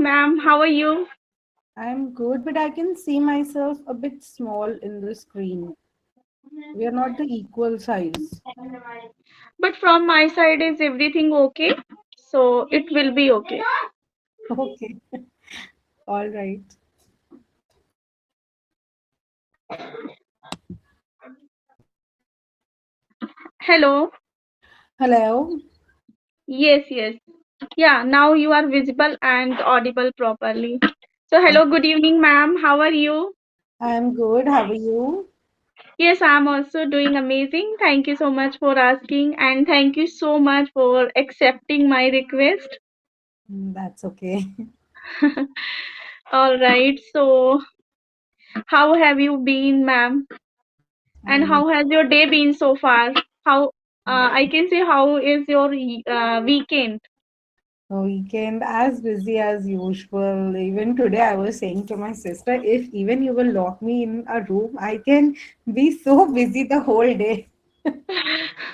ma'am. How are you? I'm good, but I can see myself a bit small in the screen. We are not the equal size. But from my side, is everything okay? So it will be okay. Okay, all right. Hello. Hello, Yes, yes. Yeah, now you are visible and audible properly. So hello, good evening, ma'am. How are you? I'm good. How are you? Yes, I'm also doing amazing. Thank you so much for asking, and thank you so much for accepting my request. That's okay. All right. So how have you been, ma'am? And Mm, how has your day been so far? How I can say how is your weekend? Weekend as busy as usual. Even today, I was saying to my sister, if even you will lock me in a room, I can be so busy the whole day.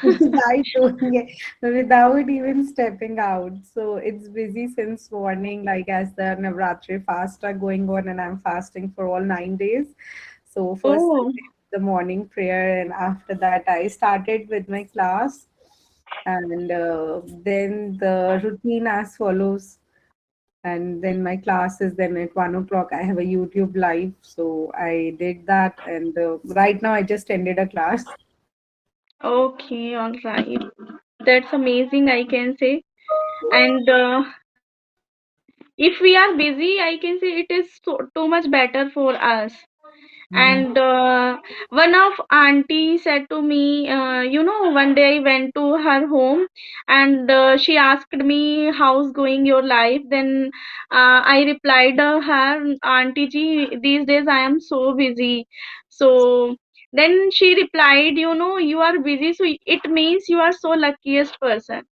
Without doing it, without even stepping out. So it's busy since morning, like as the Navratri fast are going on, and I'm fasting for all 9 days. So first I Oh, did the morning prayer, and after that I started with my class, and then the routine as follows. And then my class is then at 1 o'clock. I have a YouTube live, so I did that, and right now I just ended a class. okay, all right. That's amazing, I can say. And if we are busy, I can say it is too much better for us. Yeah. And one of auntie said to me, one day I went to her home, and she asked me, how's going your life? Then I replied her, auntie ji, these days I am so busy. So then she replied, you are busy, so it means you are so luckiest person.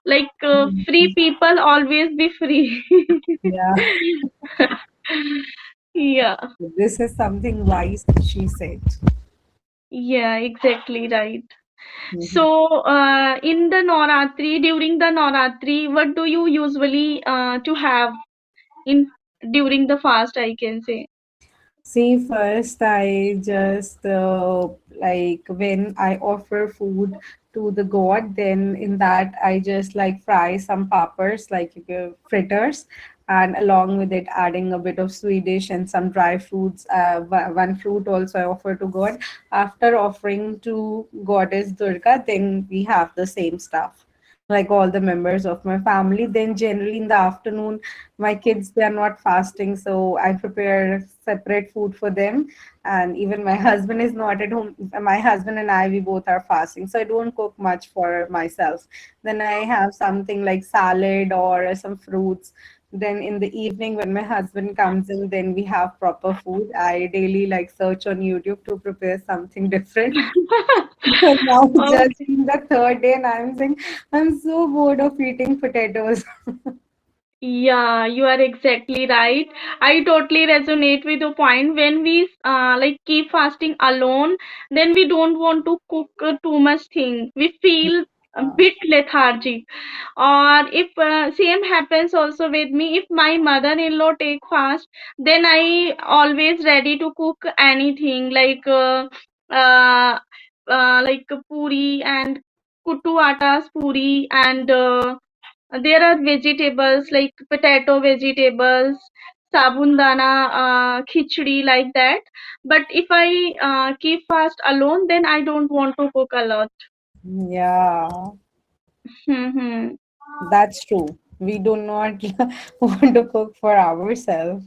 Like free people always be free. Yeah. Yeah. This is something wise she said. Yeah, exactly right. Mhm. So, in the Navratri, during the Navratri, what do you usually to have in during the fast, I can say? See, first I just like when I offer food to the god, then in that I just like fry some poppers, like fritters, and along with it adding a bit of Swedish and some dry fruits. One fruit also I offer to God. After offering to Goddess Durga, then we have the same stuff. Like all the members of my family. Then generally in the afternoon, my kids, they are not fasting, so I prepare separate food for them. And even my husband is not at home. My husband and I, we both are fasting, so I don't cook much for myself. Then I have something like salad or some fruits. Then in the evening when my husband comes in, then we have proper food. I daily like search on YouTube to prepare something different. Because now just Okay. in the third day, and I'm saying I'm so bored of eating potatoes. Yeah, you are exactly right. I totally resonate with your point. When we like keep fasting alone, then we don't want to cook too much thing. We feel a Uh, bit lethargic. Or if same happens also with me, if my mother-in-law take fast, then I always ready to cook anything uh, like puri and kuttu atas puri and there are vegetables like potato vegetables, sabundana, khichdi like that. But if I keep fast alone, then I don't want to cook a lot. yeah, Hmm. that's true. We do not want to cook for ourselves.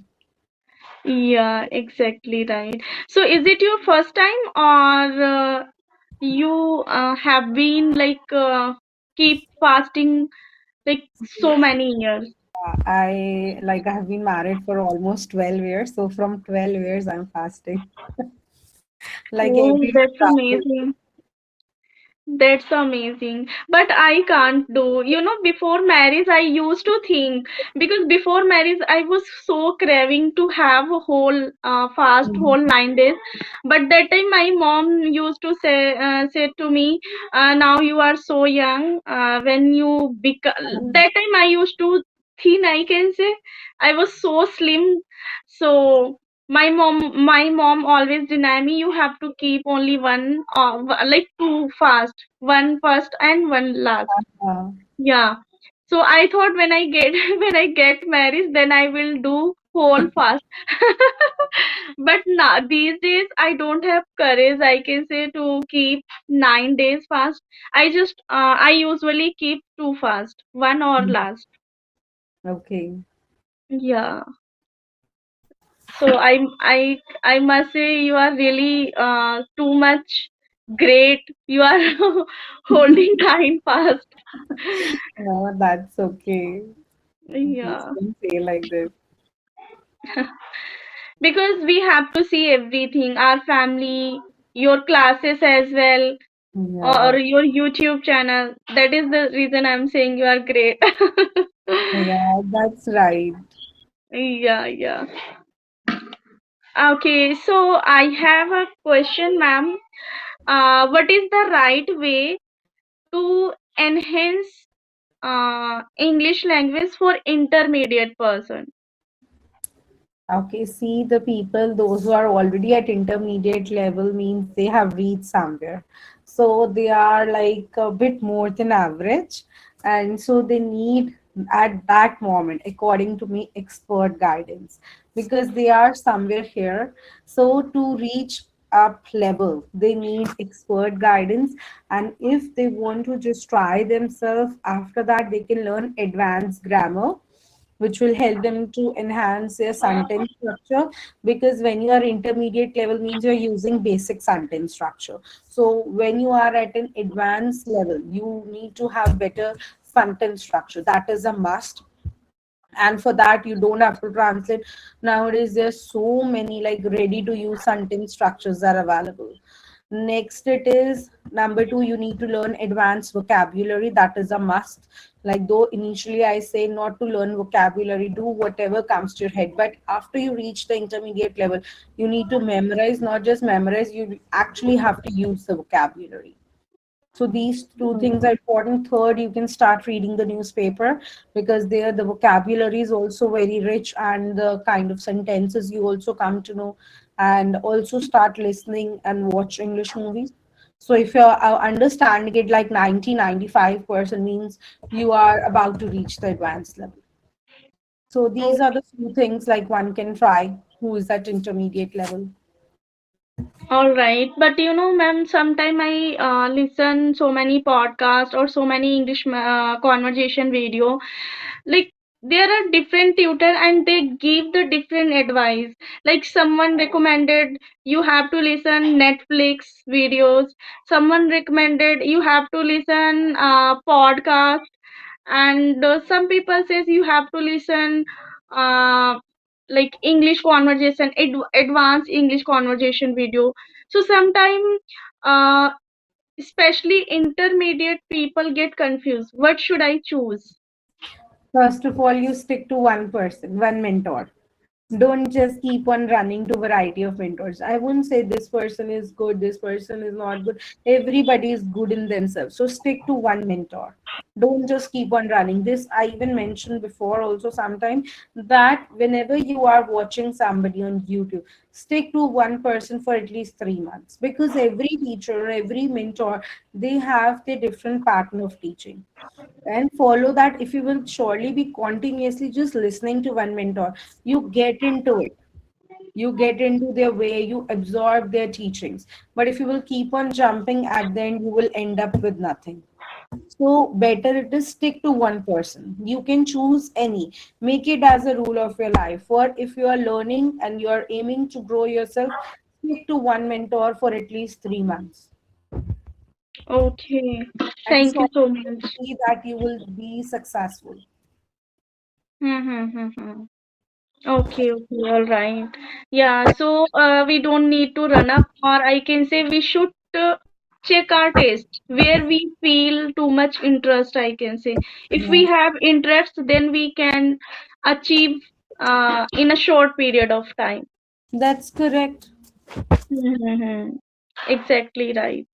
Yeah, exactly right. So is it your first time or you have been like keep fasting like so many years? I have been married for almost 12 years. So from 12 years I'm fasting. Like Oh, every that's travel. amazing. That's amazing. But I can't do. Before marriage, I used to think because before marriage, I was so craving to have a whole fast, whole 9 days. But that time, my mom used to say to me, "Now you are so young. When you become that time, I used to thin, I can say. I was so slim. So my mom always deny me, you have to keep only one, like two fast, one first and one last. Uh, Yeah. So I thought when I get when I get married, then I will do whole fast. But now these days I don't have courage, I can say, to keep 9 days fast. I usually keep two fast, one or last. okay. Yeah. So I must say you are really too much great. You are holding time fast. No, that's okay. Please Yeah. don't say like this. Because we have to see everything, our family, your classes as well, or Yeah, your YouTube channel. That is the reason I'm saying you are great. yeah, that's right. Yeah, yeah. Okay, so I have a question, ma'am. What is the right way to enhance English language for intermediate person? Okay, see the people, those who are already at intermediate level means they have reached somewhere. So they are like a bit more than average. And so they need at that moment, according to me, expert guidance because they are somewhere here. So to reach up level, they need expert guidance. And if they want to just try themselves, after that, they can learn advanced grammar which will help them to enhance their sentence structure because when you are intermediate level means you're using basic sentence structure. So when you are at an advanced level you need to have better sentence structure, that is a must. And for that you don't have to translate. Nowadays there's so many like ready to use sentence structures are available. Next it is number two, you need to learn advanced vocabulary, that is a must. Like though initially I say not to learn vocabulary, do whatever comes to your head, but after you reach the intermediate level you need to memorize, not just memorize, you actually have to use the vocabulary. So these two things are important. Third, you can start reading the newspaper because there the vocabulary is also very rich and the kind of sentences you also come to know. And also start listening and watch English movies. So if you're understanding it like 90-95% means you are about to reach the advanced level. So these are the few things like one can try who is at intermediate level. All right, but ma'am, sometime I listen so many podcasts or so many English conversation video. Like there are different tutor and they give the different advice. Like someone recommended you have to listen Netflix videos. Someone recommended you have to listen podcast, and some people says you have to listen uh, like English conversation, advanced English conversation video. So sometimes uh, especially intermediate people get confused, what should I choose? First of all, you stick to one person, one mentor. Don't just keep on running to variety of mentors. I wouldn't say this person is good, this person is not good. Everybody is good in themselves. So stick to one mentor. Don't just keep on running. This I even mentioned before also sometime that whenever you are watching somebody on YouTube, stick to one person for at least 3 months because every teacher, every mentor, they have their different pattern of teaching and follow that. If you will surely be continuously just listening to one mentor, you get into it, you get into their way, you absorb their teachings. But if you will keep on jumping, at the end you will end up with nothing. So better it is stick to one person. You can choose any, make it as a rule of your life. Or if you are learning and you are aiming to grow yourself, stick to one mentor for at least 3 months, Okay, and thank you surely so you will much. see that you will be successful. Mm-hmm. Okay, okay, all right. Yeah, so we don't need to run up, or I can say we should check our taste where we feel too much interest, I can say. If we Yeah, have interest, then we can achieve in a short period of time. that's correct. Mm-hmm. Exactly right.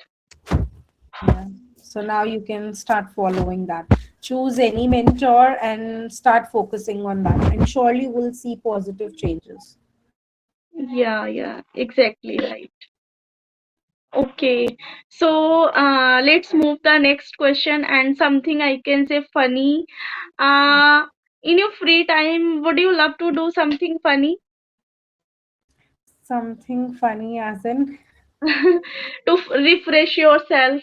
Yeah. So now you can start following that. choose any mentor and start focusing on that, and surely we'll see positive changes. Yeah, yeah, exactly right. Okay, so let's move the next question and something I can say funny. Uh, in your free time, would you love to do something funny Something funny as in, to refresh yourself?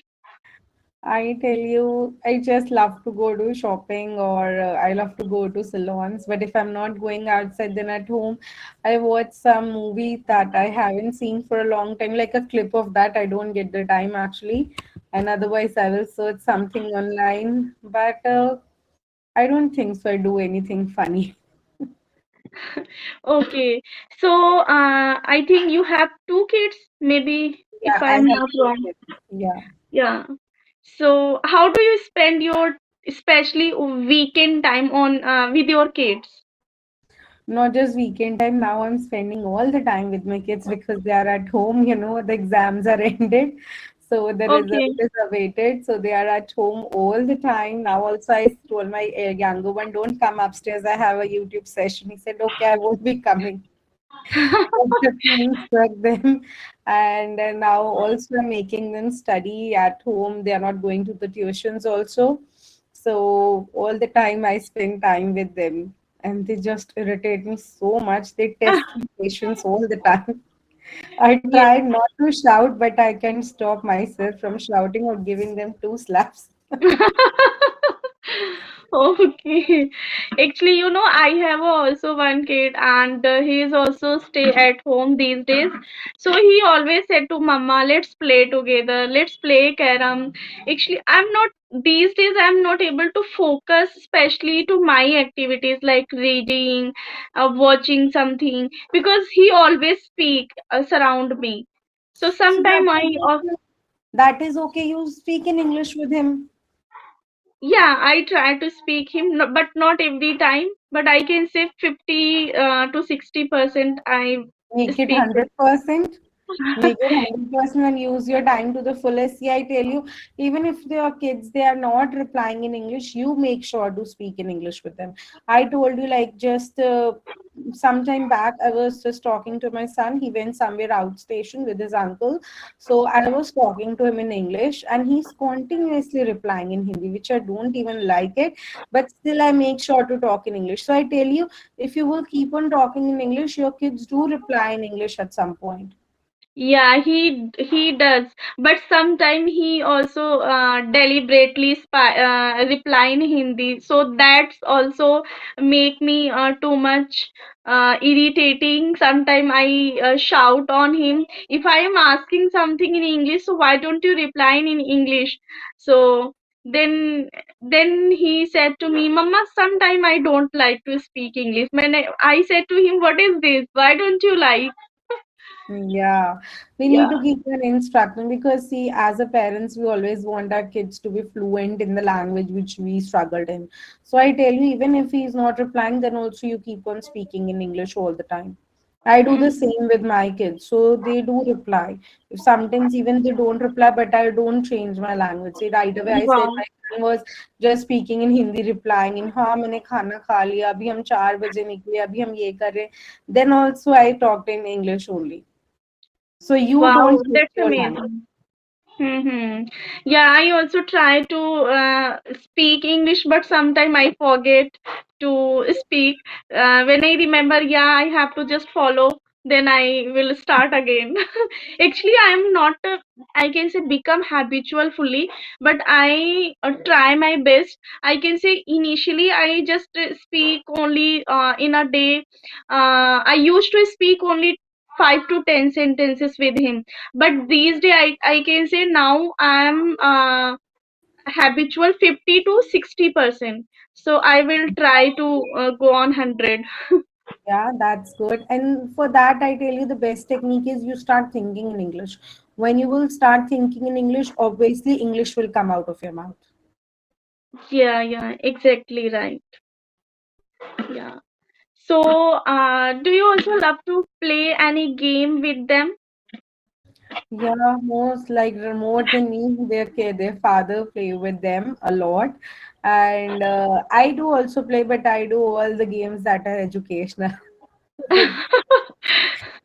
I tell you, I just love to go to shopping, or I love to go to salons. But if I'm not going outside, then at home, I watch some movie that I haven't seen for a long time, like a clip of that. I don't get the time actually. And otherwise, I will search something online. But I don't think so. I do anything funny. Okay, so I think you have two kids, maybe Yeah, if I I'm have not two wrong. kids. Yeah. Yeah. So how do you spend your especially weekend time on with your kids? Not just weekend time. Now I'm spending all the time with my kids because they are at home. The exams are ended. So the result Okay. is awaited. So they are at home all the time. Now also I told my younger one, don't come upstairs. I have a YouTube session. He said, okay, I won't be coming. I have to instruct them. And now also I'm making them study at home. They are not going to the tuitions also. So all the time I spend time with them, and they just irritate me so much. They test my patience all the time. I Yeah. try not to shout, but I can't stop myself from shouting or giving them two slaps. Okay. Actually, I have also one kid and he is also stay at home these days. So he always said to Mama, let's play together, let's play carom. Actually, these days I'm not able to focus especially to my activities like reading, watching something because he always speak surround me. So So that sometime is okay. That is okay. You speak in English with him. yeah, I try to speak him, but not every time. But I can say 50 to 60% I Make it speak with. 100%. Make it 100% and use your time to the fullest. See, I tell you, even if they are kids, they are not replying in English, you make sure to speak in English with them. I told you, like, just some time back, I was just talking to my son. He went somewhere out station with his uncle. So I was talking to him in English, and he's continuously replying in Hindi, which I don't even like it. But still, I make sure to talk in English. So I tell you, if you will keep on talking in English, your kids do reply in English at some point. Yeah, he does, but sometimes he also deliberately reply in Hindi. So that's also make me too much irritating. Sometimes I shout on him if I am asking something in English. So why don't you reply in English? So then he said to me, Mama, sometime I don't like to speak English. When I said to him, what is this? Why don't you like? Yeah, we need Yeah. to keep on instructing because, see, as a parents, we always want our kids to be fluent in the language which we struggled in. So I tell you, even if he's not replying, then also you keep on speaking in English all the time. I do the Mhm. same with my kids, so they do reply. If sometimes even they don't reply, but I don't change my language. See, right away I said Wow. my son was just speaking in Hindi, replying in हाँ मैंने खाना खा लिया अभी हम 4 बजे निकले अभी हम ये कर रहे हैं. Then also I talked in English only. So you don't Wow, change that's your language. amazing. Mm-hmm. Yeah, I also try to speak English, but sometimes I forget to speak. When I remember, yeah, I have to just follow, then I will start again. Actually, I am not, I can say, become habitual fully, but I try my best. I can say initially, I just speak only in a day. I used to speak only 5 to 10 sentences with him, but these days I can say now I'm habitual 50 to 60%, so I will try to go on 100. Yeah, that's good. And for that, I tell you the best technique is you start thinking in English. When you will start thinking in English, obviously English will come out of your mouth. Yeah, yeah, exactly right. Yeah, so do you also love to play any game with them? Yeah, most like more than me, their father play with them a lot, And I do also play, but I do all the games that are educational. With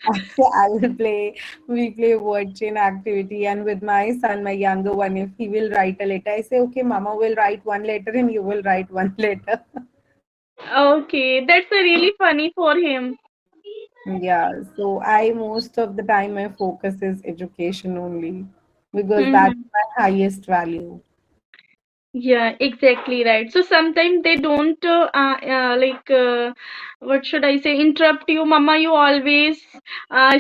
I will play, we play word chain activity, and with my son, my younger one, if he will write a letter, I say, okay, Mama will write one letter and you will write one letter. Okay, that's really funny for him. Yeah, so I most of the time my focus is education only because that's Hmm. my highest value. Yeah, exactly right. So sometimes they don't what should I say, interrupt you, Mama. You always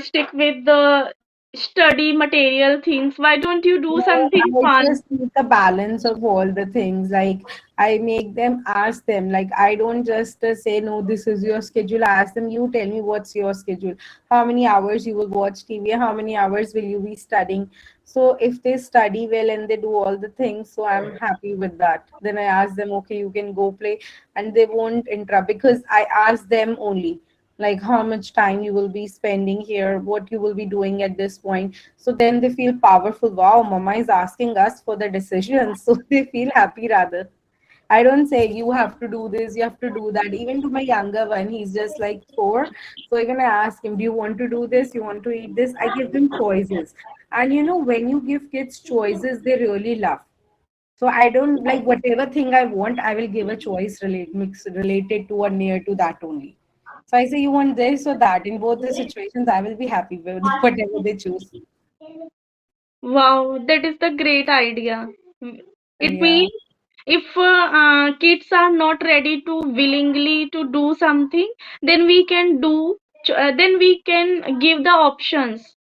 stick with the study material things. Why don't you do No, something I fun? just need the balance of all the things. Like, I make them ask them. Like, I don't just say, no, this is your schedule. I ask them, you tell me what's your schedule. How many hours you will watch TV? How many hours will you be studying? So, if they study well and they do all the things, so I'm happy with that. Then I ask them, okay, you can go play, and they won't interrupt because I ask them only. Like how much time you will be spending here, what you will be doing at this point, so then they feel powerful. Wow, mama is asking us for the decisions. So they feel happy rather. I don't say you have to do this, you have to do that. Even to my younger one, he's just like 4. So even I ask him, do you want to do this? You want to eat this? I give them choices. And when you give kids choices, they really love. So I don't like whatever thing I want, I will give a choice related to or near to that only. So I say you want this or that. In both the situations, I will be happy with whatever they choose. Wow, that is the great idea. It Yeah. means if kids are not ready to willingly to do something, then we can then we can give the options.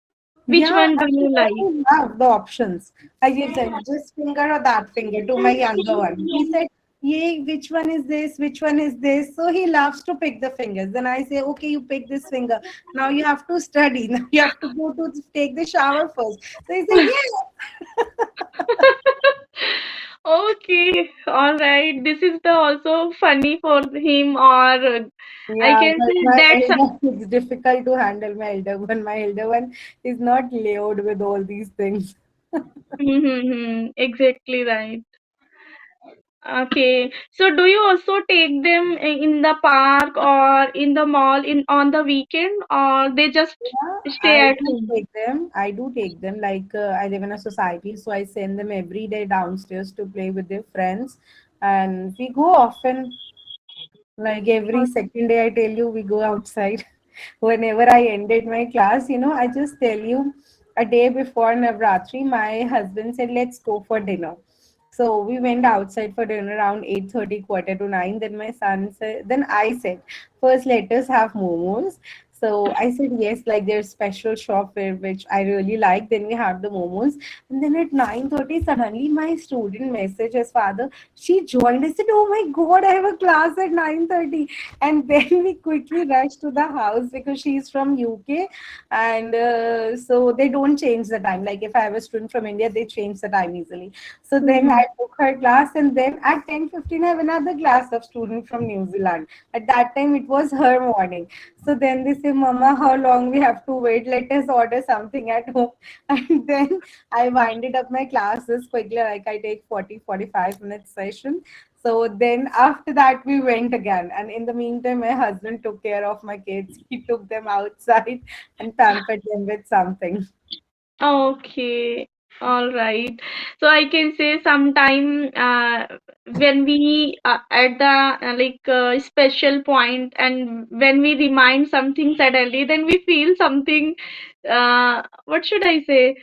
Which Yeah, one do and they you like? really love the options. I gave them this finger or that finger to my younger one. He said, yay, which one is this? Which one is this? So he loves to pick the fingers. Then I say, okay, you pick this finger. Now you have to study. Now you have to go to take the shower first. So he said, yeah. Okay, all right. This is the also funny for him, or I Yeah, can but say my that's. elder, it's difficult to handle my elder one. My elder one is not layered with all these things. Exactly right. Okay. So do you also take them in the park or in the mall in on the weekend, or they just Yeah, stay I at do home? take them. I do take them. Like I live in a society, so I send them every day downstairs to play with their friends, and we go often. Like every second day, I tell you, we go outside. Whenever I ended my class, I just tell you, a day before Navratri, my husband said, let's go for dinner. So we went outside for dinner around 8:30, quarter to 9. Then my son said, then I said, first let us have momos. So I said yes, like there's special shop where which I really like. Then we have the momos. And then at 9:30, suddenly my student messaged his father, she joined. I said, oh my God, I have a class at 9:30. And then we quickly rushed to the house because she's from UK. And so they don't change the time. Like if I have a student from India, they change the time easily. So then I Mm-hmm. took her class, and then at 10:15 I have another class of student from New Zealand. At that time it was her morning. So then they say, Mama, how long we have to wait? Let us order something at home. And then I winded up my classes quickly, like I take 40-45 minutes session. So then after that we went again. And in the meantime, my husband took care of my kids. He took them outside and pampered them with something. Okay, all right. So I can say sometime when we at the special point, and when we remind something suddenly, then we feel something. What should I say?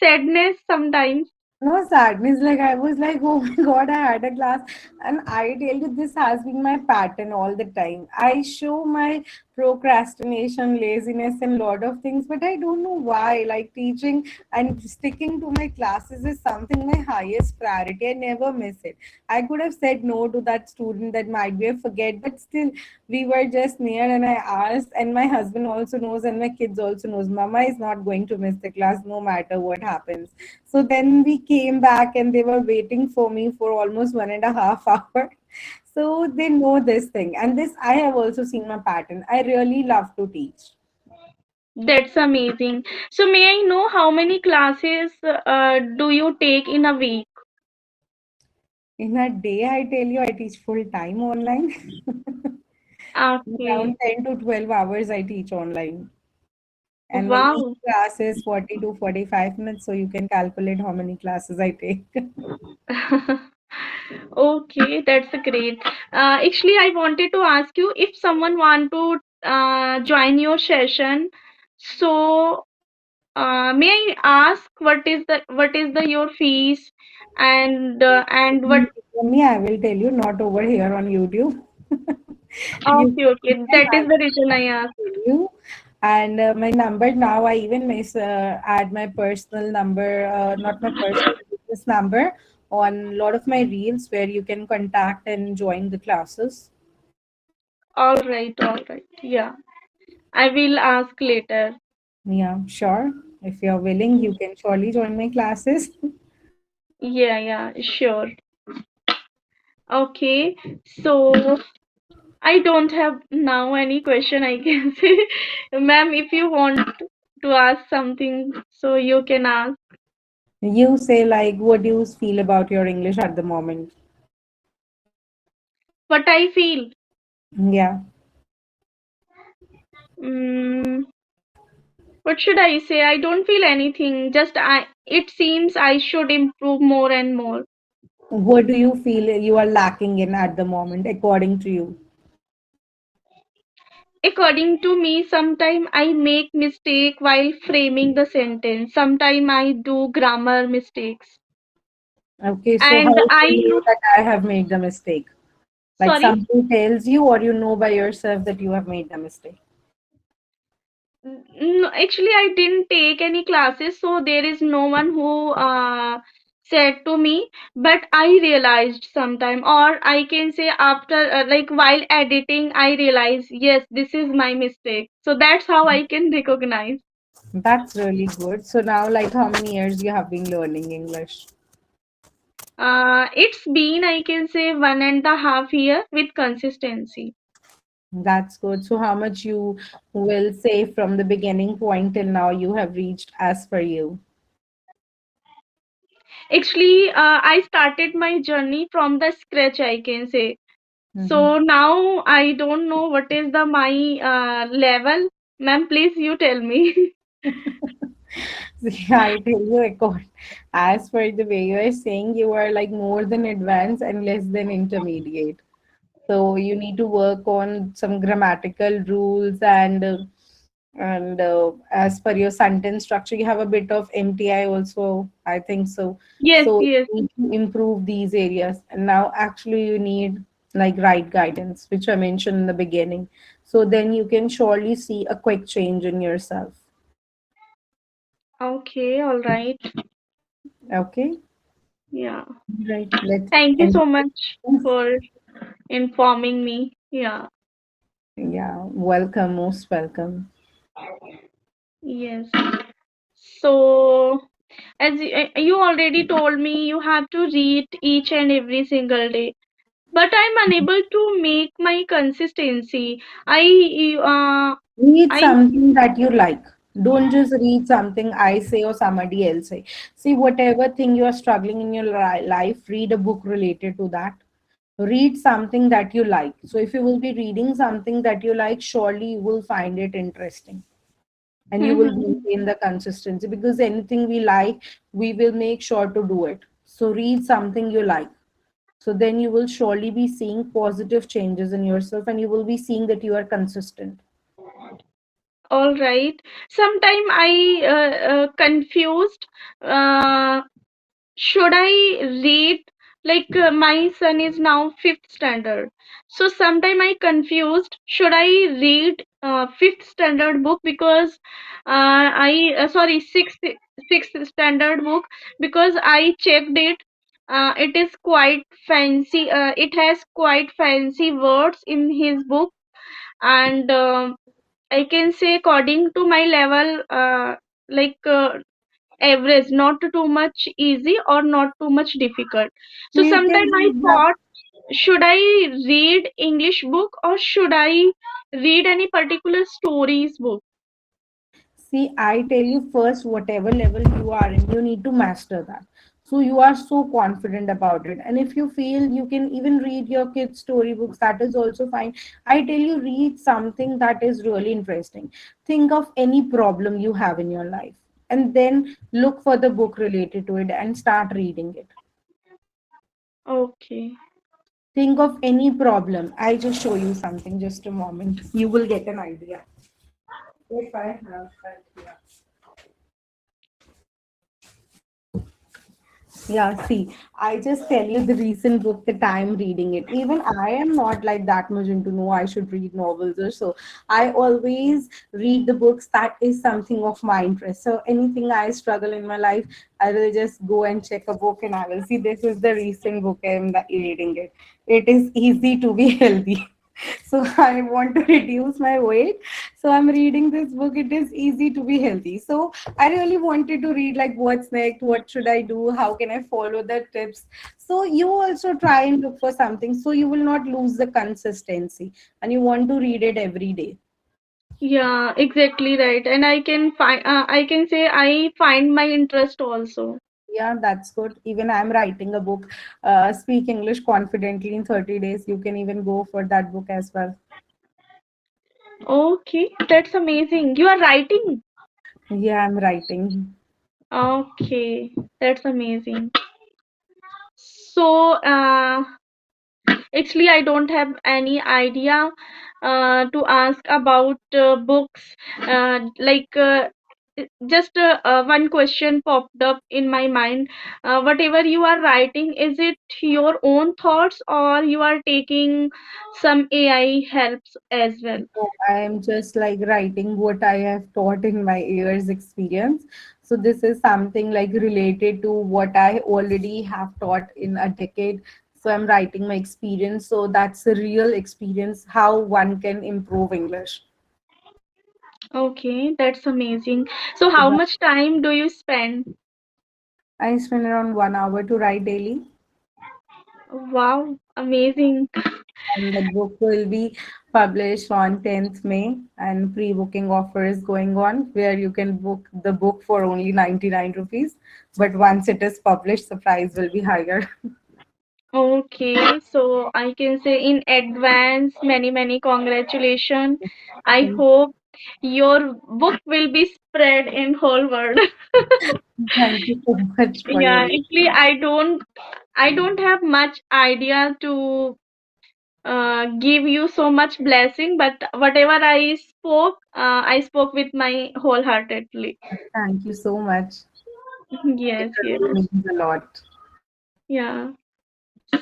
Sadness sometimes. No sadness, like I was like, oh my God, I had a class. And I tell you, this has been my pattern all the time. I show my procrastination, laziness, and lot of things, but I don't know why. Like teaching and sticking to my classes is something my highest priority. I never miss it. I could have said no to that student that might be a forget, but still, we were just near, and I asked, and my husband also knows, and my kids also knows. Mama is not going to miss the class no matter what happens. So then we came back, and they were waiting for me for almost 1.5 hours. So they know this thing. And this I have also seen my pattern. I really love to teach. That's amazing. So may I know how many classes do you take in a week? In a day, I tell you, I teach full time online. Okay. Around 10 to 12 hours I teach online. And my each Wow. class is 40 to 45 minutes, so you can calculate how many classes I take. Okay, that's great. Actually, I wanted to ask you if someone want to join your session. So, may I ask what is the your fees and what? Me, I will tell you, not over here on YouTube. Okay, You okay. can That is ask the me, reason I I will asked. tell you. And my number now, I even miss add my personal number, not my personal business number, on a lot of my reels where you can contact and join the classes. All right, all right. Yeah, I will ask later. Yeah, sure. If you're willing, you can surely join my classes. Yeah, yeah, sure. Okay, so I don't have now any question I can say. Ma'am, if you want to ask something, so you can ask. You say, like, what do you feel about your English at the moment? What I feel, Yeah. mm, what should I say? I don't feel anything. Just it seems I should improve more and more. What do you feel you are lacking in at the moment, according to you? According to me, sometimes I make mistake while framing the sentence. Sometimes I do grammar mistakes. Okay, so how And do I you know know, that I have made the mistake? Like sorry. something tells you, or you know by yourself that you have made the mistake? No, actually, I didn't take any classes, so there is no one who said to me. But I realized sometime, or I can say after, like while editing, I realized, yes, this is my mistake. So that's how I can recognize. That's really good. So now, like, how many years you have been learning English? It's been, I can say, 1.5 year with consistency. That's good. So how much you will say from the beginning point till now you have reached as per you? Actually, I started my journey from the scratch, I can say. Mhm. So now I don't know what is the my level. Ma'am, please you tell me. See, I tell you, as per the way you are saying, you are like more than advanced and less than intermediate. So you need to work on some grammatical rules and as per your sentence structure, you have a bit of MTI also, I think so. Yes, So yes. you need to improve these areas. And now actually you need like right guidance, which I mentioned in the beginning. So then you can surely see a quick change in yourself. Okay, all right. Okay. Yeah. Right. Let's Thank you end. so much for informing me. Yeah. Yeah. Welcome. Most welcome. Yes. So, as you already told me, you have to read each and every single day. But I'm unable to make my consistency. Read I something that you like. Don't just read something I say or somebody else say. See, whatever thing you are struggling in your life, read a book related to that. Read something that you like. So if you will be reading something that you like, surely you will find it interesting and you will maintain the consistency, because anything we like, we will make sure to do it. So read something you like. So then you will surely be seeing positive changes in yourself and you will be seeing that you are consistent. all right. Sometime I confused. Uh, should I read, like my son is now fifth standard, so sometime I confused, should I read fifth standard book because I sorry sixth standard book, because I checked it. It is quite fancy. It has quite fancy words in his book, and I can say according to my level, like average, not too much easy or not too much difficult. So So you can sometimes I read that. thought, should I read English book or should I read any particular stories book? See, I tell you first, whatever level you are in, you need to master that. So you are so confident about it. And if you feel you can even read your kids' storybooks, that is also fine. I tell you, read something that is really interesting. Think of any problem you have in your life, and then look for the book related to it and start reading it. Okay. Think of any problem. I just show you something, just a moment. You will get an idea. If I have that here. Yeah, see, I just tell you the recent book that I'm reading it. Even I am not like that much into no, I should read novels or so. I always read the books that is something of my interest. So anything I struggle in my life, I will just go and check a book and I will see this is the recent book I'm reading it. It is easy to be healthy. So I want to reduce my weight, so I'm reading this book. It is easy to be healthy, so I really wanted to read like what's next, what should I do, how can I follow the tips. So you also try and look for something so you will not lose the consistency, and you want to read it every day. Yeah, exactly right. And I can say I find my interest also. Yeah, that's good. Even I'm writing a book, Speak English Confidently in 30 Days. You can even go for that book as well. Okay, that's amazing. You are writing. Yeah, I'm writing. Okay, that's amazing. So, actually, I don't have any idea to ask about books. Just one question popped up in my mind. Whatever you are writing, is it your own thoughts or you are taking some AI helps as well? So I am just like writing what I have taught in my years experience. So this is something like related to what I already have taught in a decade. So I'm writing my experience. So that's a real experience how one can improve English. Okay, that's amazing. So, So how that much time do you spend? I spend around 1 hour to write daily. Wow, amazing. And the book will be published on 10th May, and pre-booking offer is going on where you can book the book for only 99 rupees. But once it is published, the price will be higher. Okay, so I can say in advance, many, many congratulations. I hope your book will be spread in whole world. Thank you so much for your Yeah, wish. actually, I don't have much idea to give you so much blessing, but whatever I spoke with my wholeheartedly. Thank you so much. It Yes, really yes, means a lot. yeah.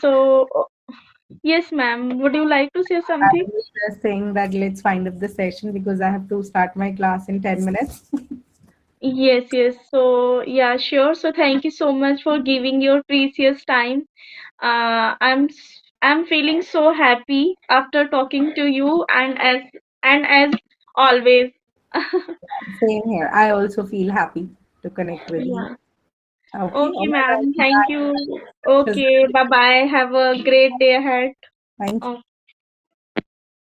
So, yes, ma'am. Would you like to say I something? was just saying that let's find up the session because I have to start my class in 10 minutes. Yes, yes. So, yeah, sure. So, thank you so much for giving your precious time. I'm feeling so happy after talking to you and as always. Same here. I also feel happy to connect with you. Yeah. Okay. Oh Okay, my God. ma'am. Thank Bye. you. Just Okay, bye bye. Have a great day ahead. thank you. Okay.